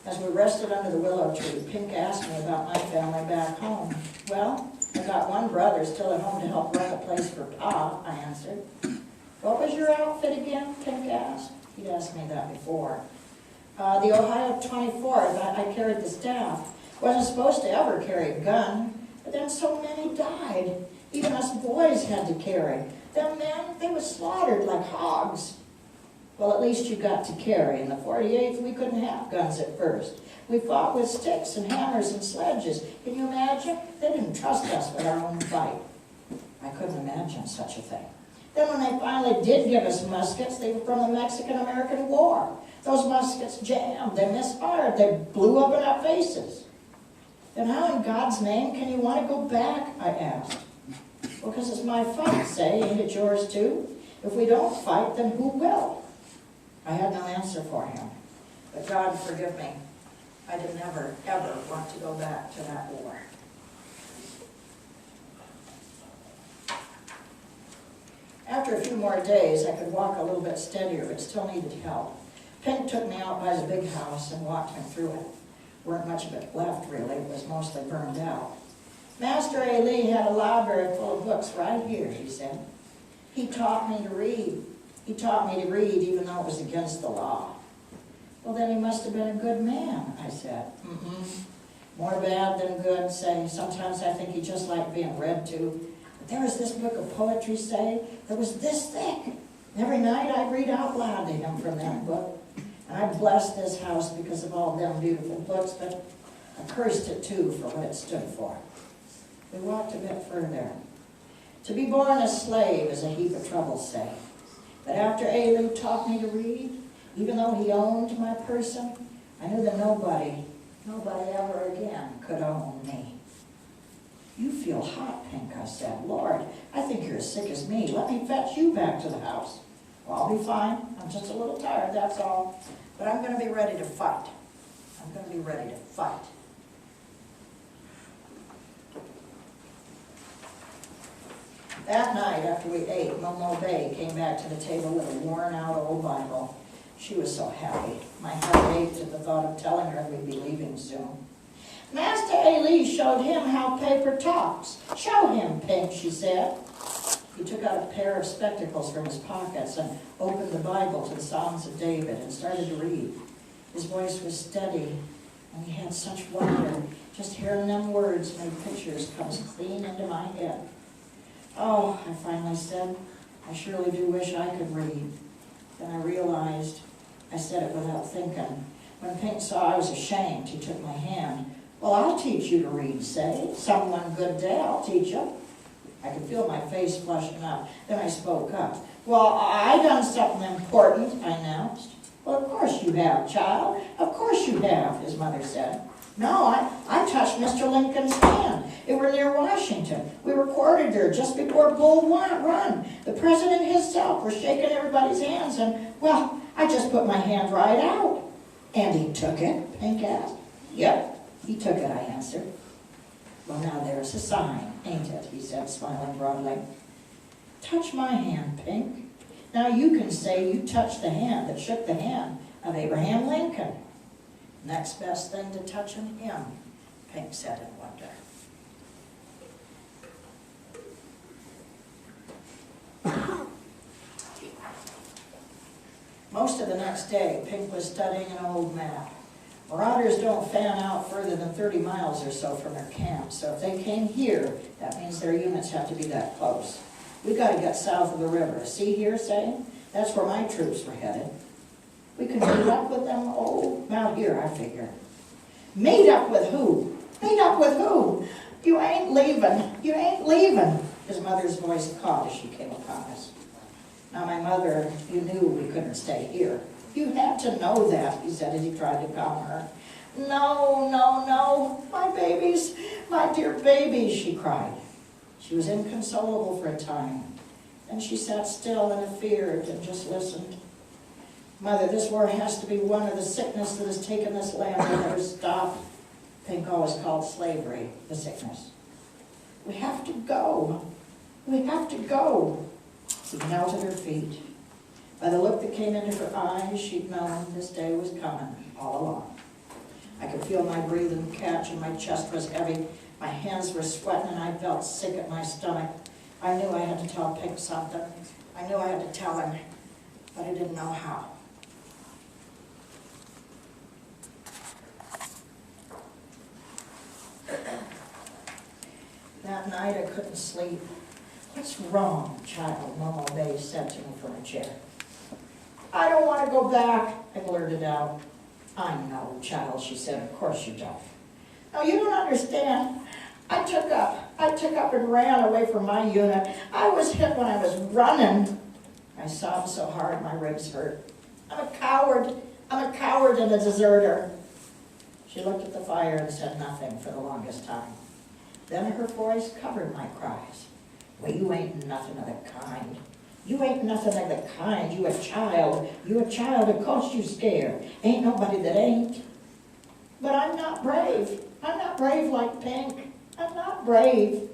As we rested under the willow tree, Pink asked me about my family back home. Well, I got one brother still at home to help run the place for Pa, I answered. What was your outfit again? Pink asked. He'd asked me that before. The Ohio 24, I carried the staff. Wasn't supposed to ever carry a gun, but then so many died. Even us boys had to carry. Them men, they were slaughtered like hogs. Well, at least you got to carry. In the 48th, we couldn't have guns at first. We fought with sticks and hammers and sledges. Can you imagine? They didn't trust us with our own fight. I couldn't imagine such a thing. Then when they finally did give us muskets, they were from the Mexican-American War. Those muskets jammed, they misfired, they blew up in our faces. Then how in God's name can you want to go back, I asked. Well, because it's my fight, say, ain't it yours too? If we don't fight, then who will? I had no answer for him. But God forgive me, I did never, ever want to go back to that war. After a few more days, I could walk a little bit steadier, but still needed help. Pink took me out by the big house and walked me through it. Weren't much of it left, really. It was mostly burned out. Master A. Lee had a library full of books right here, he said. He taught me to read. He taught me to read even though it was against the law. Well, then he must have been a good man, I said. More bad than good, say. Sometimes I think he just liked being read to. But there was this book of poetry, say, that was this thick. Every night I'd read out loud to him from that book. And I blessed this house because of all them beautiful books, but I cursed it too for what it stood for. We walked a bit further. To be born a slave is a heap of trouble, say. But after Elu taught me to read, even though he owned my person, I knew that nobody ever again could own me. You feel hot, Pink, I said. Lord, I think you're as sick as me. Let me fetch you back to the house. Well, I'll be fine. I'm just a little tired, that's all. But I'm going to be ready to fight. I'm going to be ready to fight. That night, after we ate, Momo Bay came back to the table with a worn-out old Bible. She was so happy. My heart ached at the thought of telling her we'd be leaving soon. Master Ali showed him how paper talks. Show him, Pink, she said. He took out a pair of spectacles from his pockets and opened the Bible to the Psalms of David and started to read. His voice was steady, and he had such wonder. Just hearing them words made pictures come clean into my head. Oh, I finally said, I surely do wish I could read. Then I realized I said it without thinking. When Pink saw I was ashamed, he took my hand. Well, I'll teach you to read, say. Some one good day I'll teach you. I could feel my face flushing up. Then I spoke up. Well, I done something important, I announced. Well, of course you have, child. Of course you have, his mother said. No, I touched Mr. Lincoln's hand. It were near Washington. We were quartered there just before Bull Run. The president himself was shaking everybody's hands, and, well, I just put my hand right out. And he took it, Pink asked. Yep, he took it, I answered. Well, now there's a sign, ain't it? He said, smiling broadly. Touch my hand, Pink. Now you can say you touched the hand that shook the hand of Abraham Lincoln. Next best thing to touching him, Pink said in wonder. Most of the next day, Pink was studying an old map. Marauders don't fan out further than 30 miles or so from their camp, so if they came here, that means their units have to be that close. We got to get south of the river. See here, say? That's where my troops were headed. We could meet up with them, about here, I figure. Meet up with who? Meet up with who? You ain't leaving. You ain't leaving. His mother's voice caught as she came upon us. Now, my mother, you knew we couldn't stay here. You had to know that, he said as he tried to calm her. No, no, no, my babies, my dear babies, she cried. She was inconsolable for a time. Then she sat still and feared and just listened. Mother, this war has to be one of the sickness that has taken this land and never stop. Pink always called slavery the sickness. We have to go. We have to go. She knelt at her feet. By the look that came into her eyes, she'd known this day was coming all along. I could feel my breathing catch and my chest was heavy. My hands were sweating and I felt sick at my stomach. I knew I had to tell Pink something. I knew I had to tell him, but I didn't know how. That night I couldn't sleep. "What's wrong, child?" Momo Bay said to me from a chair. "I don't want to go back," I blurted out. "I know, child," she said. "Of course you don't." "No, you don't understand. I took up and ran away from my unit. I was hit when I was running." I sobbed so hard my ribs hurt. I'm a coward and a deserter." She looked at the fire and said nothing for the longest time. Then her voice covered my cries. "Well, you ain't nothing of the kind. You ain't nothing of the kind. You a child. You a child. Of course you scared. Ain't nobody that ain't." "But I'm not brave. I'm not brave like Pink. I'm not brave."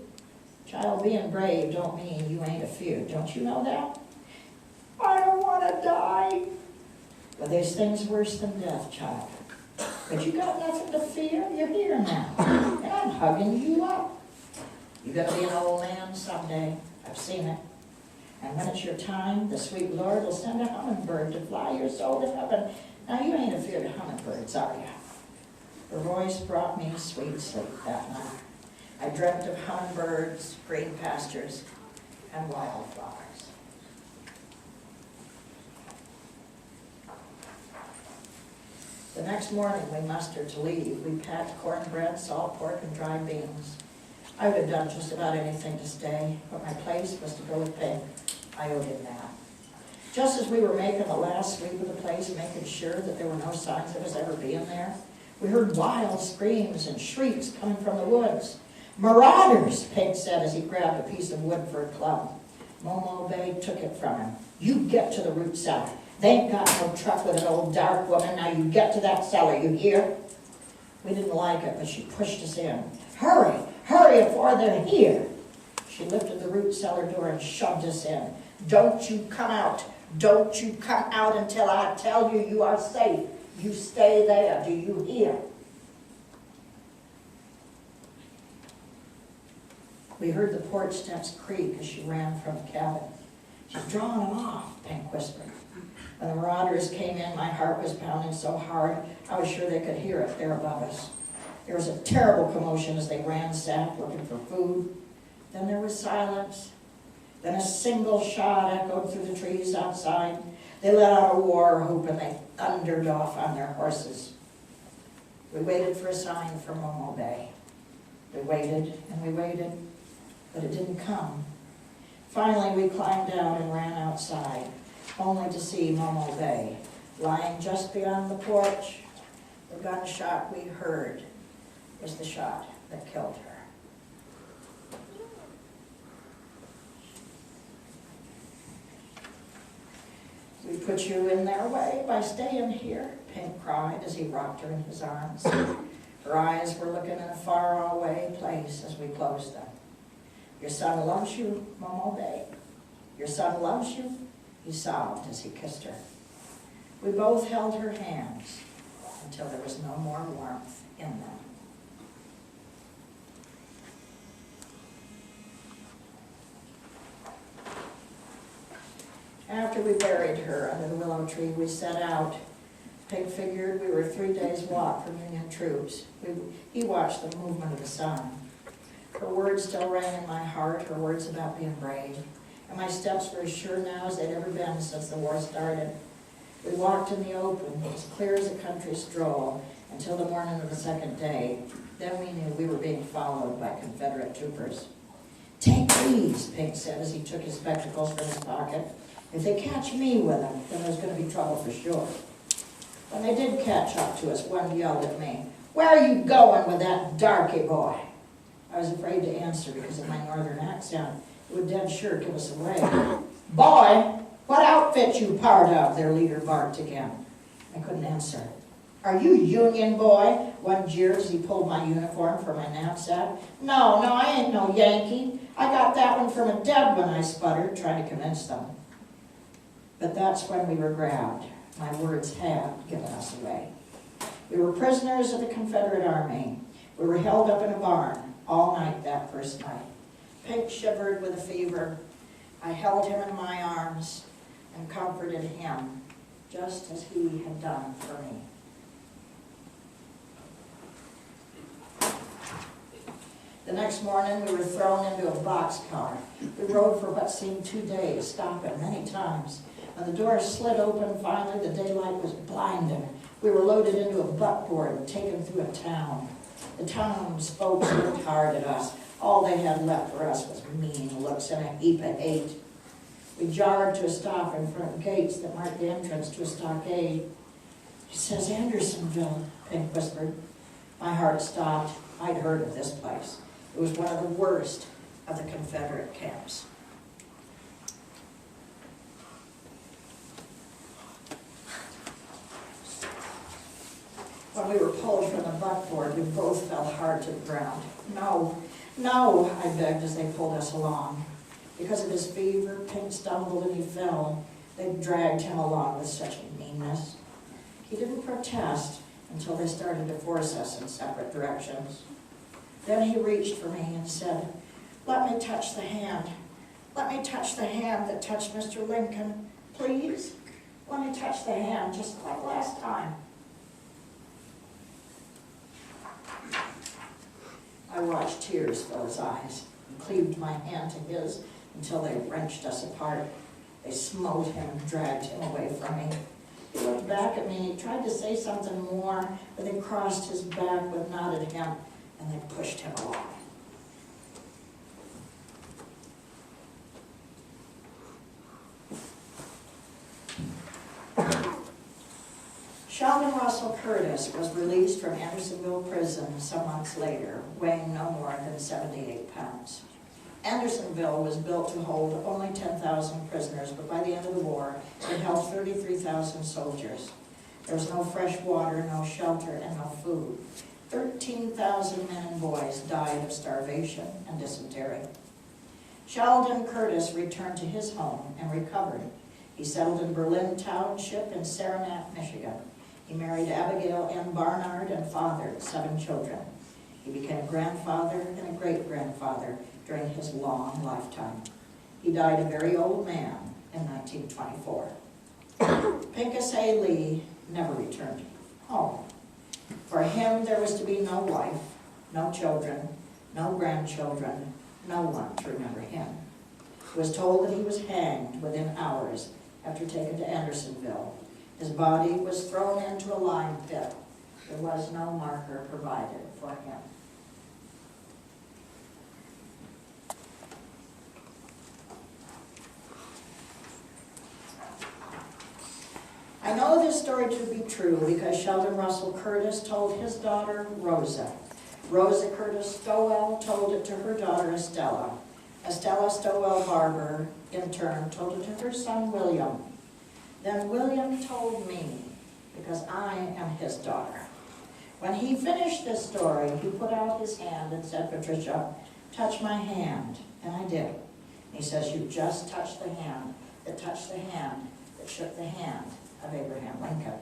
"Child, being brave don't mean you ain't afeard. Don't you know that?" "I don't want to die." "Well, there's things worse than death, child. But you got nothing to fear. You're here now, and I'm hugging you up. You're going to be an old man someday. I've seen it. And when it's your time, the sweet Lord will send a hummingbird to fly your soul to heaven. Now, you ain't afeard of hummingbirds, are you?" Her voice brought me sweet sleep that night. I dreamt of hummingbirds, green pastures, and wildflowers. The next morning, we mustered to leave. We packed cornbread, salt pork, and dried beans. I would have done just about anything to stay, but my place was to go with Pink. I owed him that. Just as we were making the last sweep of the place, making sure that there were no signs of us ever being there, we heard wild screams and shrieks coming from the woods. "Marauders," Pink said as he grabbed a piece of wood for a club. Momo Bay took it from him. "You get to the root cellar. They ain't got no truck with an old dark woman. Now you get to that cellar, you hear?" We didn't like it, but she pushed us in. Hurry before they're here." She lifted the root cellar door and shoved us in. "Don't you come out. Don't you come out until I tell you you are safe. You stay there, do you hear?" We heard the porch steps creak as she ran from the cabin. "She's drawing them off," Pink whispered. When the marauders came in, my heart was pounding so hard, I was sure they could hear it there above us. There was a terrible commotion as they ransacked, looking for food. Then there was silence. Then a single shot echoed through the trees outside. They let out a war whoop and they thundered off on their horses. We waited for a sign from Momo Bay. We waited and we waited, but it didn't come. Finally, we climbed out and ran outside, only to see Momo Bay lying just beyond the porch. The gunshot we heard was the shot that killed her. "We put you in their way by staying here," Pink cried as he rocked her in his arms. Her eyes were looking in a far-away place as we closed them. "Your son loves you, Momo Bay. Your son loves you," he sobbed as he kissed her. We both held her hands until there was no more warmth in them. After we buried her under the willow tree, we set out. Pig figured we were 3 days' walk from Union troops. He watched the movement of the sun. Her words still rang in my heart, her words about being brave. And my steps were as sure now as they'd ever been since the war started. We walked in the open, as clear as a country stroll, until the morning of the second day. Then we knew we were being followed by Confederate troopers. "Take these," Pink said as he took his spectacles from his pocket. "If they catch me with them, then there's going to be trouble for sure." When they did catch up to us, one yelled at me, "Where are you going with that darky boy?" I was afraid to answer because of my northern accent. It would dead sure give us away. "Boy, what outfit you part of?" their leader barked again. I couldn't answer. "Are you Union boy?" one jeered as he pulled my uniform from my knapsack. No, I ain't no Yankee. I got that one from a dead one," I sputtered, trying to convince them. But that's when we were grabbed. My words had given us away. We were prisoners of the Confederate Army. We were held up in a barn all night that first night. Pink shivered with a fever. I held him in my arms and comforted him, just as he had done for me. The next morning, we were thrown into a boxcar. We rode for what seemed 2 days, stopping many times. When the doors slid open, finally, the daylight was blinding. We were loaded into a buckboard and taken through a town. The townsfolk looked hard at us. All they had left for us was mean looks and a heap of hate. We jarred to a stop in front of gates that marked the entrance to a stockade. "It says Andersonville," Pink whispered. My heart stopped. I'd heard of this place. It was one of the worst of the Confederate camps. When we were pulled from the buckboard, we both fell hard to the ground. "No, no," I begged as they pulled us along. Because of his fever, Pink stumbled and he fell. They dragged him along with such meanness. He didn't protest until they started to force us in separate directions. Then he reached for me and said, "Let me touch the hand. Let me touch the hand that touched Mr. Lincoln. Please, let me touch the hand just like last time." I watched tears fill his eyes and cleaved my hand to his until they wrenched us apart. They smote him and dragged him away from me. He looked back at me and he tried to say something more, but they crossed his back with nod at him and they pushed him along. Sheldon Curtis was released from Andersonville prison some months later, weighing no more than 78 pounds. Andersonville was built to hold only 10,000 prisoners, but by the end of the war, it held 33,000 soldiers. There was no fresh water, no shelter, and no food. 13,000 men and boys died of starvation and dysentery. Sheldon Curtis returned to his home and recovered. He settled in Berlin Township in Saranac, Michigan. He married Abigail N. Barnard and fathered 7 children. He became a grandfather and a great-grandfather during his long lifetime. He died a very old man in 1924. Pincus A. Lee never returned home. For him, there was to be no wife, no children, no grandchildren, no one to remember him. He was told that he was hanged within hours after taken to Andersonville. His body was thrown into a lime pit. There was no marker provided for him. I know this story to be true because Sheldon Russell Curtis told his daughter, Rosa. Rosa Curtis Stowell told it to her daughter, Estella. Estella Stowell Barber, in turn, told it to her son, William. Then William told me, because I am his daughter. When he finished this story, he put out his hand and said, "Patricia, touch my hand." And I did. And he says, "You just touched the hand that touched the hand that shook the hand of Abraham Lincoln."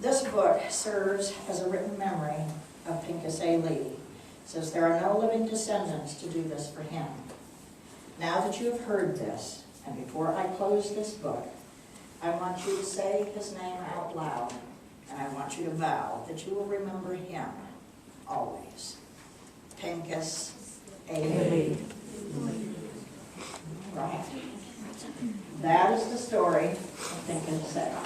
This book serves as a written memory of Pincus A. Lee. It says there are no living descendants to do this for him. Now that you have heard this, and before I close this book, I want you to say his name out loud, and I want you to vow that you will remember him always. Pincus A. Lee. Right. That is the story of Pincus A.